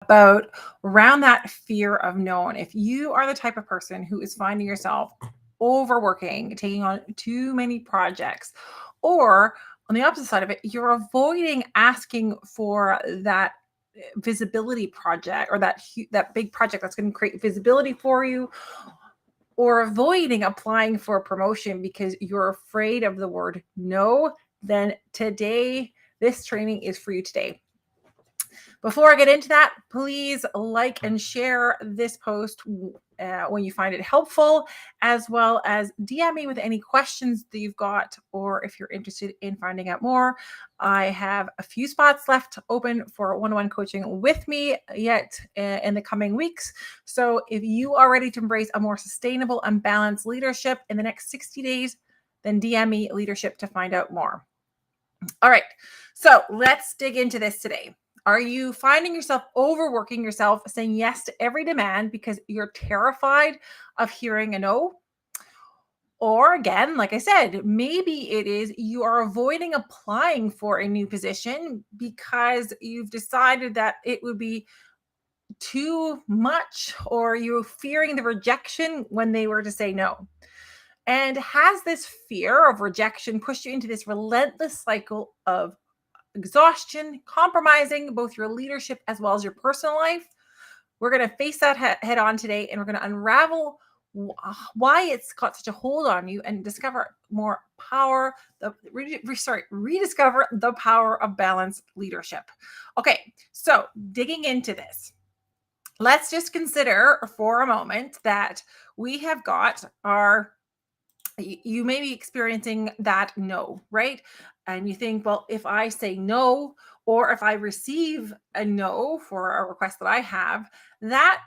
about around that fear of known. If you are the type of person who is finding yourself overworking, taking on too many projects, or on the opposite side of it, you're avoiding asking for that visibility project, or that big project that's going to create visibility for you, or avoiding applying for a promotion because you're afraid of the word no, then today, this training is for you today. Before I get into that, please like and share this post when you find it helpful, as well as DM me with any questions that you've got, or if you're interested in finding out more. I have a few spots left open for one-on-one coaching with me yet in the coming weeks. So if you are ready to embrace a more sustainable and balanced leadership in the next 60 days, then DM me leadership to find out more. All right, so let's dig into this today. Are you finding yourself overworking yourself, saying yes to every demand because you're terrified of hearing a no? Or again, like I said, maybe it is you are avoiding applying for a new position because you've decided that it would be too much, or you're fearing the rejection when they were to say no. And has this fear of rejection pushed you into this relentless cycle of exhaustion, compromising both your leadership as well as your personal life? We're going to face that head on today, and we're going to unravel why it's got such a hold on you and discover more power, rediscover the power of balanced leadership. Okay, so digging into this, let's just consider for a moment that we have got you may be experiencing that no, right? And you think, well, if I say no, or if I receive a no for a request that I have, that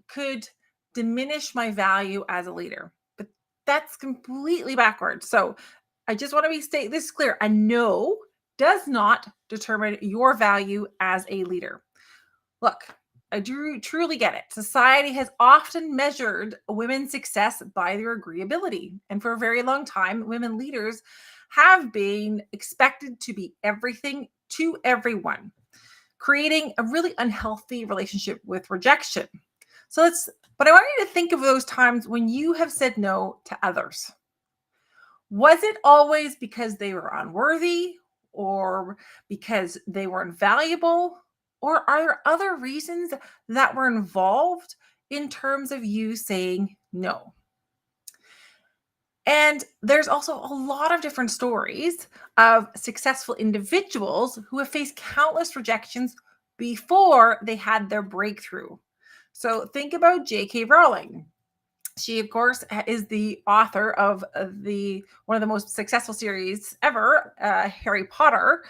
could diminish my value as a leader. But that's completely backwards. So I just want to state this clear. A no does not determine your value as a leader. Look, I truly get it. Society has often measured women's success by their agreeability. And for a very long time, women leaders have been expected to be everything to everyone, creating a really unhealthy relationship with rejection. But I want you to think of those times when you have said no to others. Was it always because they were unworthy, or because they weren't valuable? Or are there other reasons that were involved in terms of you saying no? And there's also a lot of different stories of successful individuals who have faced countless rejections before they had their breakthrough. So think about J.K. Rowling. She, of course, is the author of one of the most successful series ever, Harry Potter.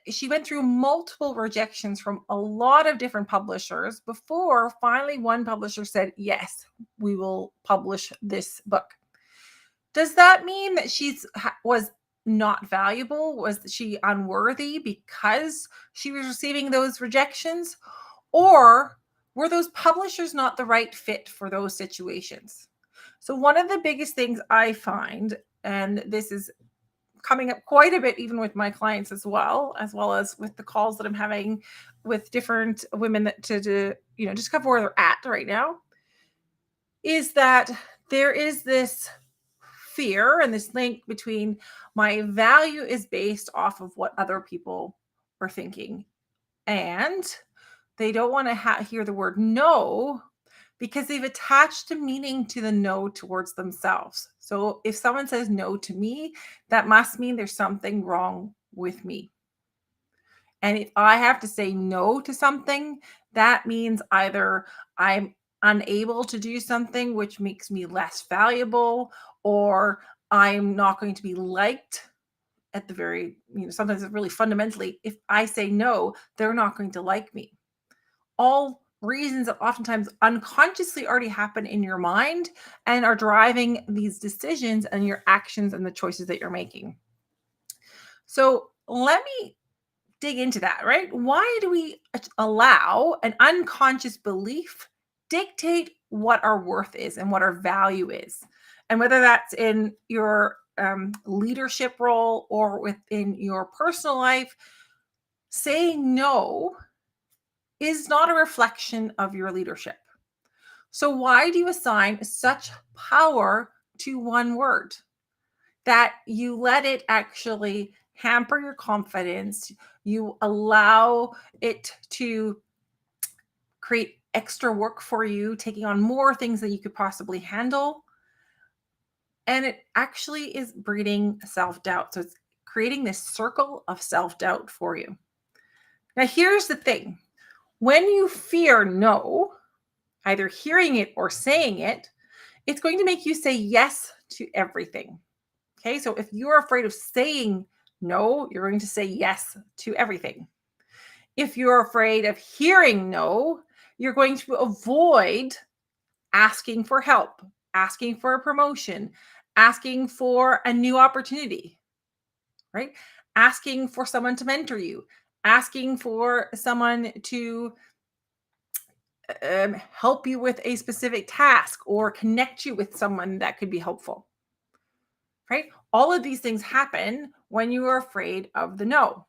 She went through multiple rejections from a lot of different publishers before finally one publisher said, yes, we will publish this book. Does that mean that was not valuable? Was she unworthy because she was receiving those rejections? Or were those publishers not the right fit for those situations? So one of the biggest things I find, and this is coming up quite a bit even with my clients as well as with the calls that I'm having with different women to discover where they're at right now, is that there is this fear and this link between my value is based off of what other people are thinking, and they don't want to hear the word no because they've attached a meaning to the no towards themselves. So if someone says no to me, that must mean there's something wrong with me. And if I have to say no to something, that means either I'm unable to do something which makes me less valuable, or I'm not going to be liked at the very, sometimes it's really fundamentally, if I say no, they're not going to like me. All reasons that oftentimes unconsciously already happen in your mind and are driving these decisions and your actions and the choices that you're making. So let me dig into that, right? Why do we allow an unconscious belief dictate what our worth is and what our value is? And whether that's in your leadership role or within your personal life, saying no is not a reflection of your leadership. So, why do you assign such power to one word that you let it actually hamper your confidence? You allow it to create extra work for you, taking on more things than you could possibly handle. And it actually is breeding self doubt. So, it's creating this circle of self doubt for you. Now, here's the thing: when you fear no, either hearing it or saying it, it's going to make you say yes to everything. Okay. So if you're afraid of saying no, you're going to say yes to everything. If you're afraid of hearing no, you're going to avoid asking for help, asking for a promotion, asking for a new opportunity, right? Asking for someone to mentor you, asking for someone to help you with a specific task or connect you with someone that could be helpful, right? All of these things happen when you are afraid of the no.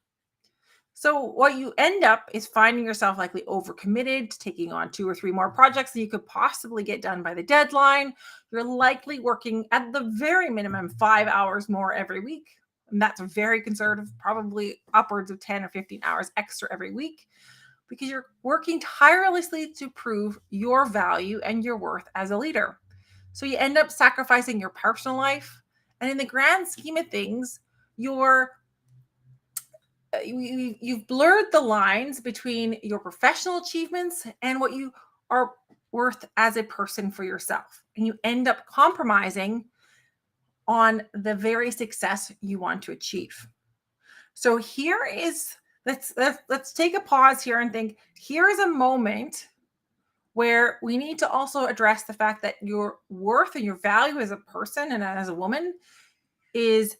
So, what you end up is finding yourself likely overcommitted, taking on 2 or 3 more projects than you could possibly get done by the deadline. You're likely working at the very minimum 5 hours more every week. And that's very conservative, probably upwards of 10 or 15 hours extra every week, because you're working tirelessly to prove your value and your worth as a leader. So you end up sacrificing your personal life. And in the grand scheme of things, you've blurred the lines between your professional achievements and what you are worth as a person for yourself. And you end up compromising on the very success you want to achieve. So here is let's take a pause here and think, here is a moment where we need to also address the fact that your worth and your value as a person and as a woman is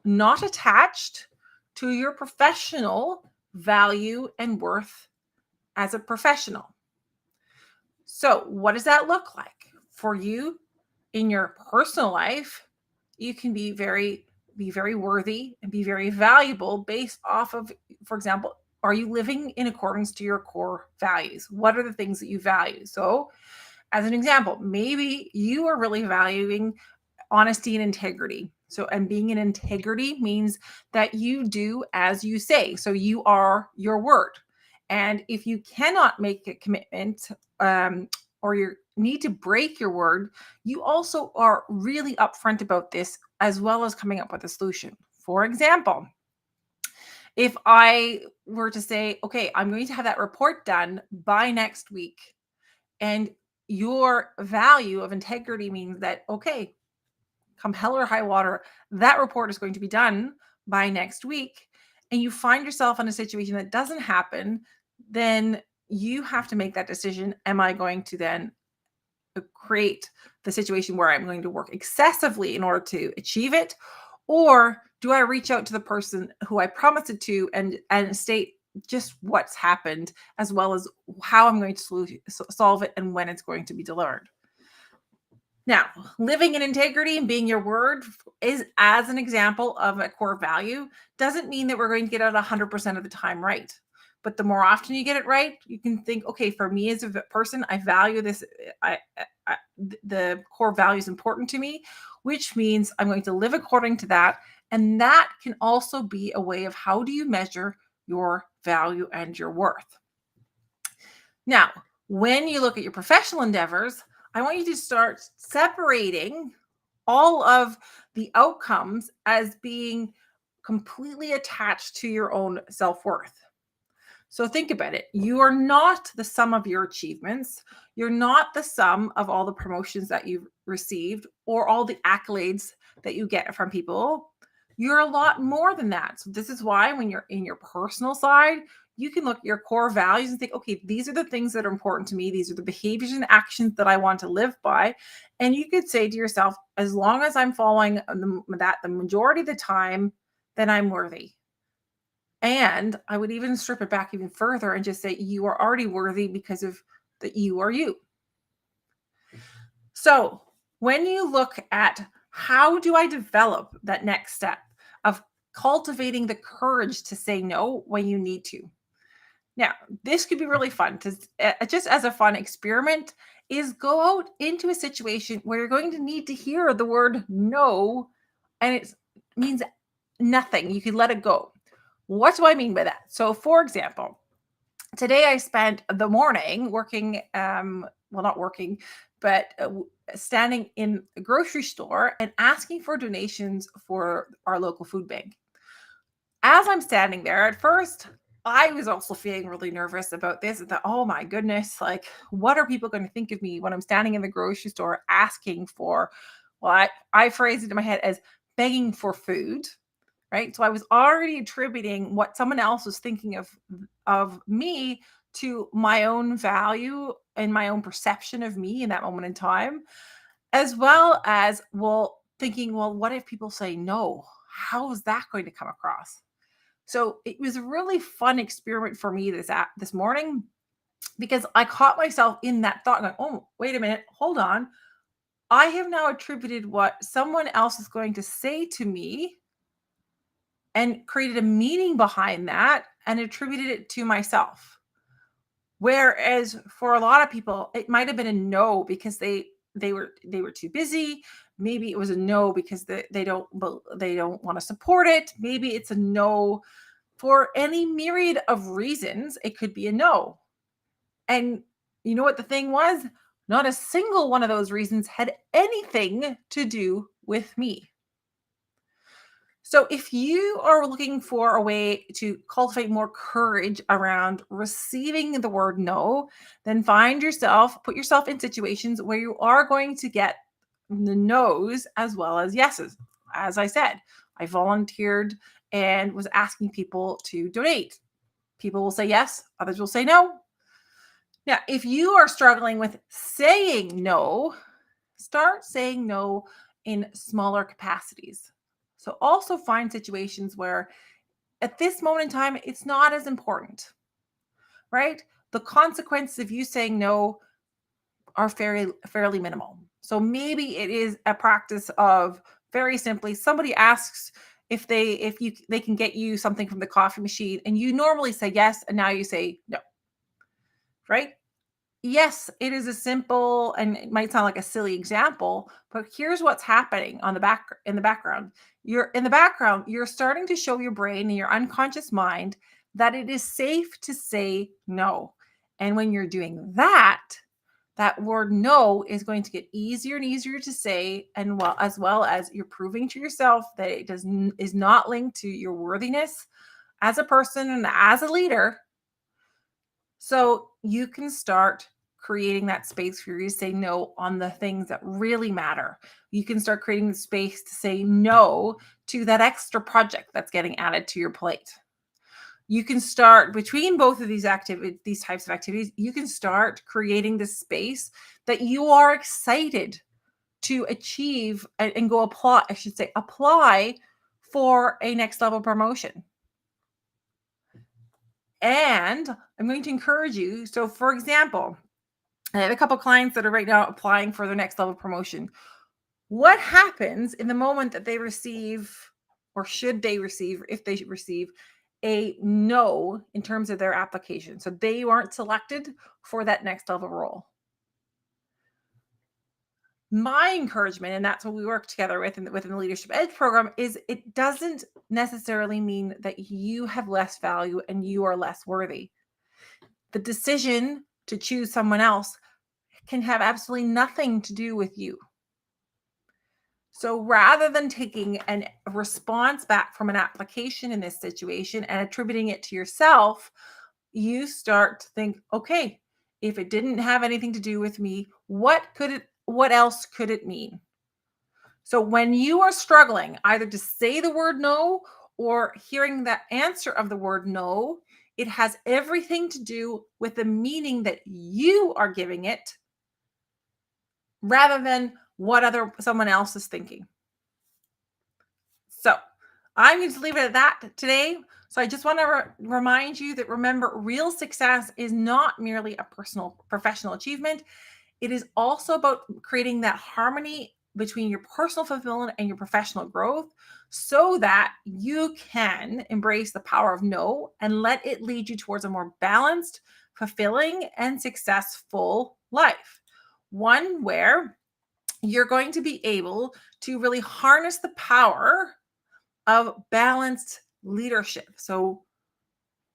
not attached to your professional value and worth as a professional. So, what does that look like for you in your personal life? You can be very worthy and be very valuable based off of, for example, are you living in accordance to your core values? What are the things that you value? So, as an example, maybe you are really valuing honesty and integrity. So, and being in integrity means that you do as you say. So, you are your word. And if you cannot make a commitment, or you need to break your word, you also are really upfront about this, as well as coming up with a solution. For example, if I were to say, okay, I'm going to have that report done by next week, and your value of integrity means that, okay, come hell or high water, that report is going to be done by next week, and you find yourself in a situation that doesn't happen, then you have to make that decision. Am I going to then create the situation where I'm going to work excessively in order to achieve it? Or do I reach out to the person who I promised it to and state just what's happened, as well as how I'm going to solve it and when it's going to be delivered? Now, living in integrity and being your word is, as an example of a core value, doesn't mean that we're going to get it 100% of the time right. But the more often you get it right, you can think, okay, for me as a person, I value this. The core value is important to me, which means I'm going to live according to that. And that can also be a way of how do you measure your value and your worth. Now, when you look at your professional endeavors, I want you to start separating all of the outcomes as being completely attached to your own self-worth. So think about it. You are not the sum of your achievements. You're not the sum of all the promotions that you've received or all the accolades that you get from people. You're a lot more than that. So this is why when you're in your personal side, you can look at your core values and think, okay, these are the things that are important to me. These are the behaviors and actions that I want to live by. And you could say to yourself, as long as I'm following that the majority of the time, then I'm worthy. And I would even strip it back even further and just say, you are already worthy because of that you are you. So when you look at how do I develop that next step of cultivating the courage to say no when you need to, Now, this could be really fun to just as a fun experiment is go out into a situation where you're going to need to hear the word no and it means nothing. You can let it go. What do I mean by that? So, for example, today I spent the morning working, well, not working, but standing in a grocery store and asking for donations for our local food bank. As I'm standing there, at first, I was also feeling really nervous about this. I thought, oh my goodness, like, what are people going to think of me when I'm standing in the grocery store asking for, well, I phrased it in my head as begging for food, right? So I was already attributing what someone else was thinking of me to my own value and my own perception of me in that moment in time, as well as, well, thinking, well, what if people say no? How is that going to come across? So it was a really fun experiment for me this morning because I caught myself in that thought going, oh, wait a minute, hold on. I have now attributed what someone else is going to say to me and created a meaning behind that and attributed it to myself. Whereas for a lot of people, it might have been a no because they were too busy. Maybe it was a no because they don't want to support it. Maybe it's a no for any myriad of reasons. It could be a no. And you know what the thing was? Not a single one of those reasons had anything to do with me. So, if you are looking for a way to cultivate more courage around receiving the word no, then put yourself in situations where you are going to get the no's as well as yeses. As I said, I volunteered and was asking people to donate. People will say yes, others will say no. Now, if you are struggling with saying no, start saying no in smaller capacities. So also find situations where at this moment in time, it's not as important, right? The consequences of you saying no are fairly minimal. So maybe it is a practice of very simply somebody asks if they can get you something from the coffee machine and you normally say yes and now you say no, right? Yes, it is a simple and it might sound like a silly example, but here's what's happening on the back in the background. You're starting to show your brain and your unconscious mind that it is safe to say no. And when you're doing that, that word no is going to get easier and easier to say, and as well as you're proving to yourself that is not linked to your worthiness as a person and as a leader, so you can start creating that space for you to say no on the things that really matter. You can start creating the space to say no to that extra project that's getting added to your plate. You can start between both of these types of activities, you can start creating the space that you are excited to achieve and go apply, I should say, apply for a next level promotion. And I'm going to encourage you. So, for example, I have a couple clients that are right now applying for their next level promotion. What happens in the moment that they receive, or should they receive, if they should receive a no in terms of their application? So they weren't selected for that next level role. My encouragement, and that's what we work together within the Leadership Edge program, is it doesn't necessarily mean that you have less value and you are less worthy. The decision to choose someone else can have absolutely nothing to do with you. So rather than taking a response back from an application in this situation and attributing it to yourself, you start to think, okay, if it didn't have anything to do with me, what else could it mean? So when you are struggling either to say the word no or hearing the answer of the word no, it has everything to do with the meaning that you are giving it rather than what other someone else is thinking. So I'm going to leave it at that today. So I just want to remind you that, remember, real success is not merely a personal professional achievement. It is also about creating that harmony between your personal fulfillment and your professional growth so that you can embrace the power of no and let it lead you towards a more balanced, fulfilling, and successful life. One where you're going to be able to really harness the power of balanced leadership. So,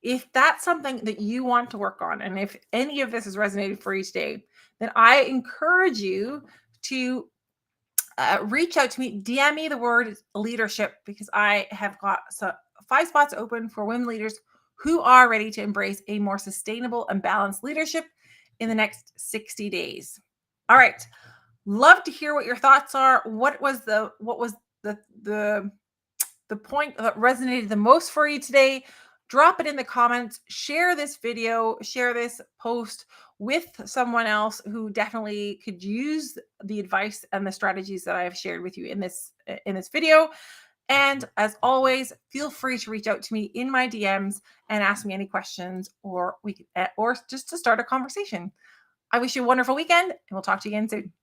if that's something that you want to work on, and if any of this has resonated for you today, then I encourage you to reach out to me, DM me the word leadership, because I have got 5 spots open for women leaders who are ready to embrace a more sustainable and balanced leadership in the next 60 days. All right. Love to hear what your thoughts are. What was the point that resonated the most for you today? Drop it in the comments, share this video, share this post with someone else who definitely could use the advice and the strategies that I have shared with you in this video. And as always, feel free to reach out to me in my DMs and ask me any questions, or just to start a conversation. I wish you a wonderful weekend, and we'll talk to you again soon.